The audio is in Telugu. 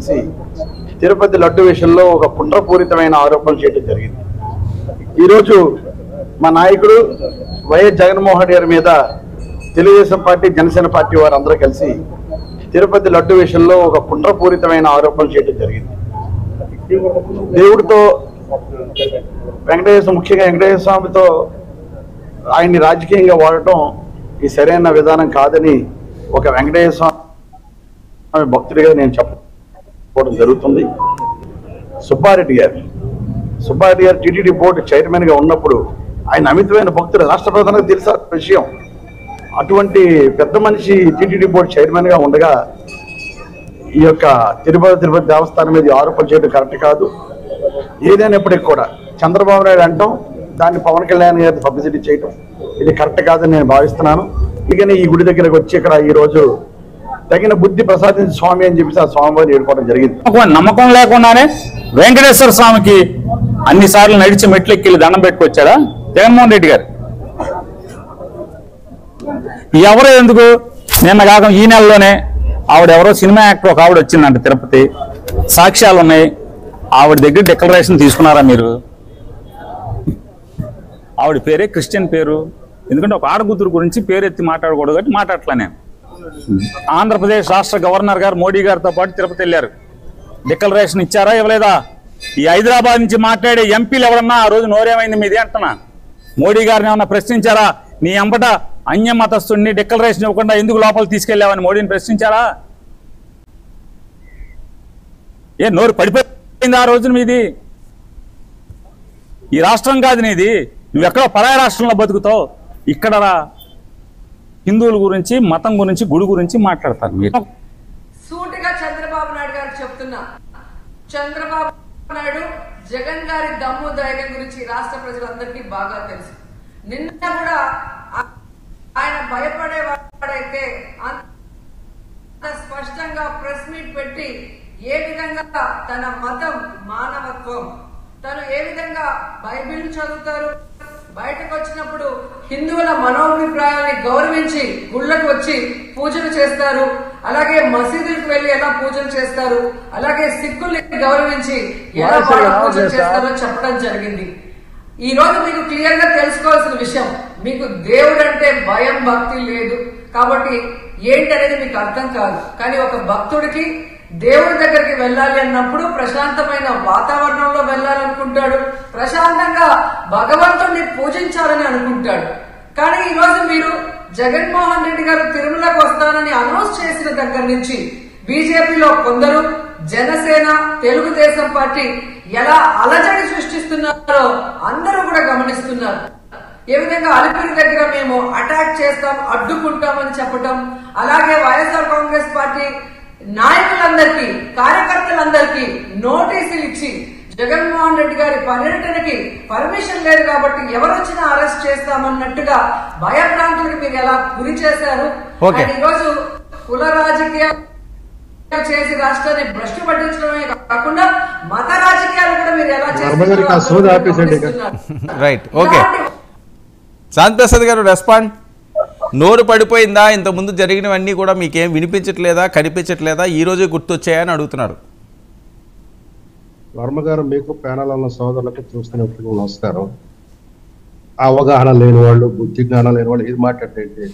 కలిసి తిరుపతి లడ్డు విషయంలో ఒక కుట్రపూరితమైన ఆరోపణలు చేయడం జరిగింది. ఈరోజు మా నాయకుడు వైఎస్ జగన్మోహన్ రెడ్డి గారి మీద తెలుగుదేశం పార్టీ, జనసేన పార్టీ వారు అందరూ కలిసి తిరుపతి లడ్డు విషయంలో ఒక కుట్రపూరితమైన ఆరోపణలు చేయడం జరిగింది. దేవుడితో ముఖ్యంగా వెంకటేశ్వర స్వామితో ఆయన్ని రాజకీయంగా వాడటం ఈ సరైన విధానం కాదని ఒక వెంకటేశ్వర స్వామి భక్తుడిగా నేను చెప్పడం జరుగుతుంది. సుబ్బారెడ్డి గారు టీటీడీ బోర్డు చైర్మన్ గా ఉన్నప్పుడు ఆయన అమితమైన భక్తుడు, రాష్ట్ర ప్రధానికి తెలుసా విషయం. అటువంటి పెద్ద మనిషి టీటీడీ బోర్డు చైర్మన్ గా ఉండగా ఈ యొక్క తిరుపతి దేవస్థానం మీద ఆరోపణ చేయడం కరెక్ట్ కాదు. ఏదైనప్పటికీ కూడా చంద్రబాబు నాయుడు అంటాం, దాన్ని పవన్ కళ్యాణ్ గారి పబ్లిసిటీ చేయటం ఇది కరెక్ట్ కాదని నేను భావిస్తున్నాను. ఇకనే ఈ గుడి దగ్గరకు వచ్చి ఇక్కడ ఈ రోజు తగిన బుద్ధి ప్రసాదించి స్వామి అని చెప్పేసి ఆ స్వామివారిని ఏడుకోవడం జరిగింది. నమ్మకం లేకుండానే వెంకటేశ్వర స్వామికి అన్ని సార్లు నడిచి మెట్లెక్కి దండం పెట్టుకొచ్చాడా జగన్మోహన్ రెడ్డి గారు? ఎవరో ఎందుకు నిన్న కాక ఈ నెలలోనే ఆవిడెవరో సినిమా యాక్టర్ ఒక ఆవిడ వచ్చిందంట తిరుపతి, సాక్ష్యాలు ఉన్నాయి. ఆవిడ దగ్గర డిక్లరేషన్ తీసుకున్నారా మీరు? ఆవిడ పేరే క్రిస్టియన్ పేరు. ఎందుకంటే ఒక ఆడకూతురు గురించి పేరు ఎత్తి మాట్లాడకూడదు కాబట్టి మాట్లాడలే నేను. ఆంధ్రప్రదేశ్ రాష్ట్ర గవర్నర్ గారు మోడీ గారితో పాటు తిరుపతి వెళ్ళారు. డిక్లరేషన్ ఇచ్చారా ఇవ్వలేదా? ఈ హైదరాబాద్ నుంచి మాట్లాడే ఎంపీలు ఎవరన్నా ఆ రోజు నోరేమైంది మీది అంటున్నా. మోడీ గారిని ఏమన్నా ప్రశ్నించారా? నీ అంబట అన్య మతస్థుడిని డిక్లరేషన్ ఇవ్వకుండా ఎందుకు లోపల తీసుకెళ్లావని మోడీని ప్రశ్నించారా? ఏ నోరు పడిపోయింది ఆ రోజున మీది? ఈ రాష్ట్రం కాదు నీది, నువ్వెక్కడో పరాయ రాష్ట్రంలో బతుకుతావు. ఇక్కడ హిందువుల గురించి, మతం గురించి, గుడి గురించి మాట్లాడతారు మీరు. సూటిగా చంద్రబాబు నాయుడు గారు చెప్తున్నా, చంద్రబాబు నాయుడు జగన్ గారి దమ్ము ధైర్యం గురించి రాష్ట్ర ప్రజలందరికీ బాగా తెలుసు. నిన్న కూడా ఆయన భయపడేవాడైతే అంత స్పష్టంగా ప్రెస్ మీట్ పెట్టి ఏ విధంగా తన మతం, మానవత్వం, తను ఏ విధంగా బైబిల్ చదువుతారు, బయటకు వచ్చినప్పుడు హిందువుల మనోభిప్రాయాన్ని గౌరవించి గుళ్ళకు వచ్చి పూజలు చేస్తారు, అలాగే మసీదులకు వెళ్లి ఎలా పూజలు చేస్తారు, అలాగే సిక్కుల్ని గౌరవించి ఎలా పూజలు చేస్తారో చెప్పడం జరిగింది. ఈ రోజు మీకు క్లియర్ గా తెలుసుకోవాల్సిన విషయం, మీకు దేవుడు అంటే భయం, భక్తి లేదు కాబట్టి ఏంటనేది మీకు అర్థం కాదు. కానీ ఒక భక్తుడికి దేవుడి దగ్గరికి వెళ్ళాలి అన్నప్పుడు ప్రశాంతమైన వాతావరణంలో వెళ్ళాలనుకుంటాడు, ప్రశాంతంగా భగవంతుడిని పూజించాలని అనుకుంటాడు. కానీ ఈ రోజు మీరు జగన్మోహన్ రెడ్డి గారు తిరుమలకు వస్తానని అనౌన్స్ చేసిన దగ్గర నుంచి బీజేపీలో కొందరు, జనసేన, తెలుగుదేశం పార్టీ ఎలా అలజడి సృష్టిస్తున్నారో అందరూ కూడా గమనిస్తున్నారు. ఏ విధంగా అలిపిరి దగ్గర మేము అటాక్ చేస్తాం, అడ్డుకుంటామని చెప్పటం, అలాగే వైఎస్ఆర్ కాంగ్రెస్ పార్టీ నాయకులందరికీ, కార్యకర్తలందరికీ నోటీసులు ఇచ్చి జగన్మోహన్ రెడ్డి గారి పర్యటనకి పర్మిషన్ లేదు కాబట్టి ఎవరు వచ్చినా అరెస్ట్ చేస్తామన్నట్టుగా భయభ్రాంతులకు మీరు ఎలా గురి చేశారు. ఈరోజు కుల రాజకీయాలు చేసి రాష్ట్రాన్ని భ్రష్టు పట్టించడమే కాకుండా మత రాజకీయాలు కూడా మీరు ఎలా చేస్తున్నారు. Right, okay. శాంతి ప్రసాద్ గారు రెస్పాండ్. నోరు పడిపోయిందా? ఇంతకుముందు జరిగినవన్నీ కూడా మీకేం వినిపించట్లేదా, కనిపించట్లేదా, ఈ రోజే గుర్తొచ్చాయని అడుగుతున్నారు. వర్మ గారు, మీకు ప్యానల్ ఉన్న సోదరులకు చూస్తున్నప్పుడు నమస్కారం. అవగాహన లేని వాళ్ళు, బుద్ధి జ్ఞానం లేని వాళ్ళు ఇది మాట్లాడేంటి?